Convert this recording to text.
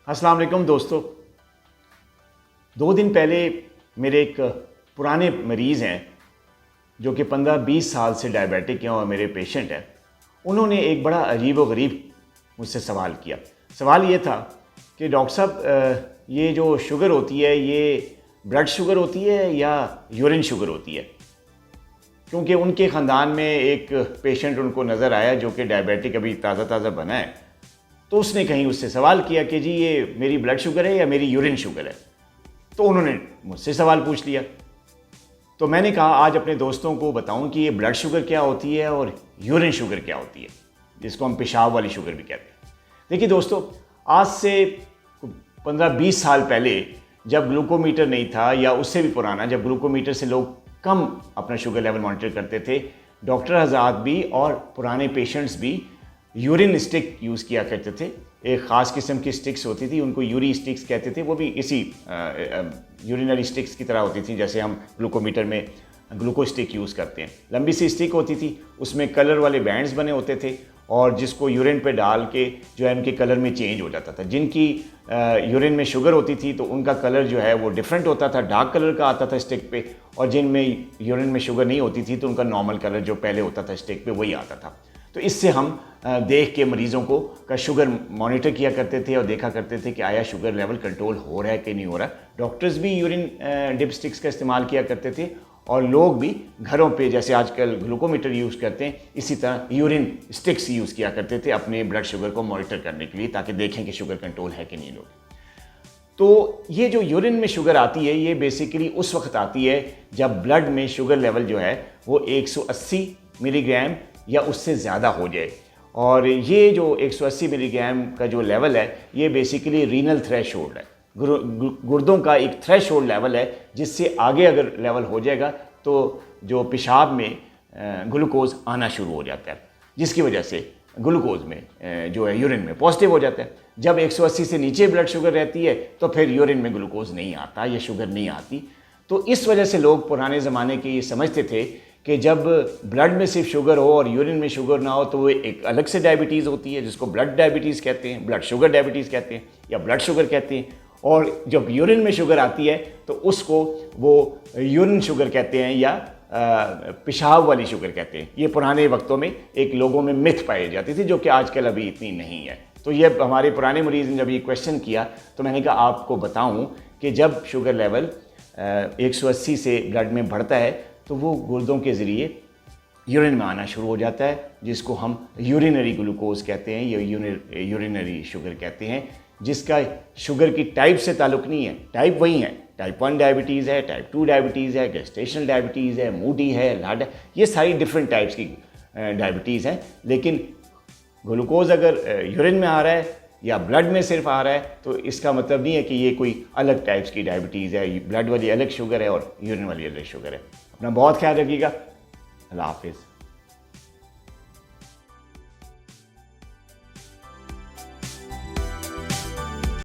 अस्सलाम वालेकुम दोस्तों। 2 दिन पहले मेरे एक पुराने मरीज़ हैं जो कि 15-20 साल से डायबिटिक हैं और मेरे पेशेंट हैं। उन्होंने एक बड़ा अजीब व गरीब मुझसे सवाल किया। सवाल ये था कि डॉक्टर साहब ये जो शुगर होती है ये ब्लड शुगर होती है या यूरिन शुगर होती है? क्योंकि उनके ख़ानदान में एक पेशेंट उनको नज़र आया जो कि डायबिटिक अभी ताज़ा बना है, तो उसने कहीं उससे सवाल किया कि जी ये मेरी ब्लड शुगर है या मेरी यूरिन शुगर है। तो उन्होंने मुझसे सवाल पूछ लिया। तो मैंने कहा आज अपने दोस्तों को बताऊं कि ये ब्लड शुगर क्या होती है और यूरिन शुगर क्या होती है, जिसको हम पेशाब वाली शुगर भी कहते हैं। देखिए दोस्तों, आज से 15-20 साल पहले जब ग्लूकोमीटर नहीं था, या उससे भी पुराना जब ग्लूकोमीटर से लोग कम अपना शुगर लेवल मॉनिटर करते थे, डॉक्टर हज़रात भी और पुराने पेशेंट्स भी यूरिन स्टिक यूज़ किया करते थे। एक ख़ास किस्म की स्टिक्स होती थी, उनको यूरी स्टिक्स कहते थे। वो भी इसी यूरिनरी स्टिक्स की तरह होती थी जैसे हम ग्लूकोमीटर में ग्लूको स्टिक यूज़ करते हैं। लंबी सी स्टिक होती थी, उसमें कलर वाले बैंड्स बने होते थे और जिसको यूरिन पे डाल के जो है उनके कलर में चेंज हो जाता था। जिनकी यूरिन में शुगर होती थी तो उनका कलर जो है वो डिफरेंट होता था, डार्क कलर का आता था स्टिक पे, और जिनमें यूरिन में शुगर नहीं होती थी तो उनका नॉर्मल कलर जो पहले होता था स्टिक पे वही आता था। तो इससे हम देख के मरीज़ों को का शुगर मॉनिटर किया करते थे और देखा करते थे कि आया शुगर लेवल कंट्रोल हो रहा है कि नहीं हो रहा। डॉक्टर्स भी यूरिन डिप स्टिक्स का इस्तेमाल किया करते थे और लोग भी घरों पे जैसे आजकल ग्लूकोमीटर यूज़ करते हैं, इसी तरह यूरिन स्टिक्स यूज़ किया करते थे अपने ब्लड शुगर को मॉनिटर करने के लिए, ताकि देखें कि शुगर कंट्रोल है कि नहीं लोग। तो ये जो यूरिन में शुगर आती है ये बेसिकली उस वक्त आती है जब ब्लड में शुगर लेवल जो है वो 180 मिलीग्राम या उससे ज़्यादा हो जाए। और ये जो 180 मिलीग्राम का जो लेवल है ये बेसिकली रीनल थ्रेशोल्ड है, गुर्दों का एक थ्रेशोल्ड लेवल है, जिससे आगे अगर लेवल हो जाएगा तो जो पेशाब में ग्लूकोज आना शुरू हो जाता है, जिसकी वजह से ग्लूकोज में जो है यूरिन में पॉजिटिव हो जाता है। जब 180 से नीचे ब्लड शुगर रहती है तो फिर यूरिन में ग्लूकोज नहीं आता, ये शुगर नहीं आती। तो इस वजह से लोग पुराने ज़माने के ये समझते थे कि जब ब्लड में सिर्फ शुगर हो और यूरिन में शुगर ना हो तो वो एक अलग से डायबिटीज़ होती है, जिसको ब्लड डायबिटीज़ कहते हैं, ब्लड शुगर डायबिटीज़ कहते हैं या ब्लड शुगर कहते हैं। और जब यूरिन में शुगर आती है तो उसको वो यूरिन शुगर कहते हैं या पेशाब वाली शुगर कहते हैं। ये पुराने वक्तों में एक लोगों में मिथ पाई जाती थी, जो कि आजकल अभी इतनी नहीं है। तो ये हमारे पुराने मरीज़ ने जब ये क्वेश्चन किया तो मैंने कहा आपको बताऊं कि जब शुगर लेवल 180 से ब्लड में बढ़ता है तो वो गुर्दों के ज़रिए यूरिन में आना शुरू हो जाता है, जिसको हम यूरिनरी ग्लूकोज कहते हैं या यूरिनरी शुगर कहते हैं, जिसका शुगर की टाइप से ताल्लुक़ नहीं है। टाइप वही है, टाइप 1 डायबिटीज़ है, टाइप 2 डायबिटीज़ है, गेस्टेशनल डायबिटीज़ है, मूडी है, लाड है, ये सारी डिफरेंट टाइप्स की डायबिटीज़ हैं। लेकिन ग्लूकोज अगर यूरिन में आ रहा है या ब्लड में सिर्फ आ रहा है तो इसका मतलब नहीं है कि ये कोई अलग टाइप्स की डायबिटीज़ है, ब्लड वाली अलग शुगर है और यूरिन वाली अलग शुगर है। अपना बहुत ख्याल रखिएगा। अल्लाह हाफिज़।